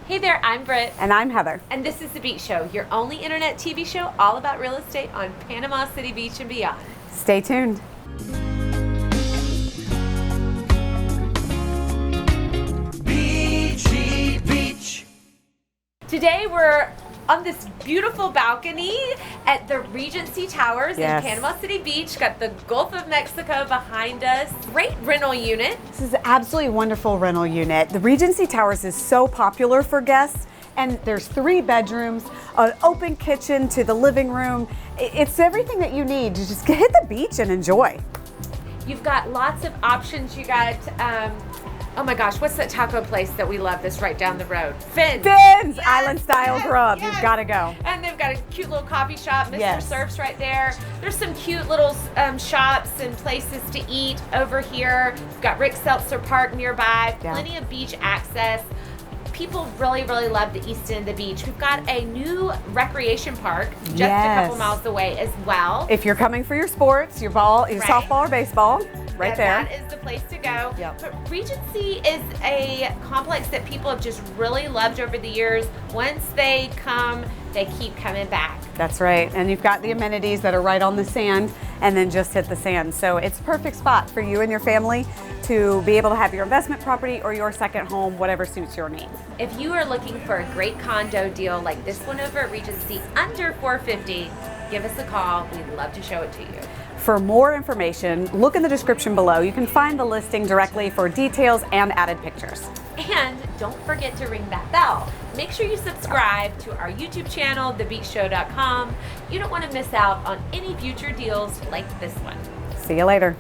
Hey there, I'm Britt. And I'm Heather. And this is The Beach Show, your only internet TV show all about real estate on Panama City Beach and beyond. Stay tuned. Beachy Beach. Today we're on this beautiful balcony at the Regency Towers Yes. in Panama City Beach. Got the Gulf of Mexico behind us. Great rental unit. This is an absolutely wonderful rental unit. The Regency Towers is so popular for guests, and there's 3 bedrooms, an open kitchen to the living room. It's everything that you need to just hit the beach and enjoy. You've got lots of options. You got, oh my gosh, what's that taco place that we love that's right down the road? Finn's. Finn's Island Style Grub. Yes. You've got to go. And they've got a cute little coffee shop, Mr. Yes. Surf's right there. There's some cute little shops and places to eat over here. We've got Rick Seltzer Park nearby, Yeah. plenty of beach access. People really, really love the east end of the beach. We've got a new recreation park just a couple Yes. miles away as well. If you're coming for your sports, your ball, your Right. softball or baseball, right there. That is the place to go. Yep. But Regency is a complex that people have just really loved over the years. Once they come, they keep coming back. That's right. And you've got the amenities that are right on the sand and then just hit the sand. So it's a perfect spot for you and your family to be able to have your investment property or your second home, whatever suits your needs. If you are looking for a great condo deal like this one over at Regency under $450, give us a call. We'd love to show it to you. For more information, look in the description below. You can find the listing directly for details and added pictures. And don't forget to ring that bell. Make sure you subscribe to our YouTube channel, thebeachshow.com. You don't want to miss out on any future deals like this one. See you later.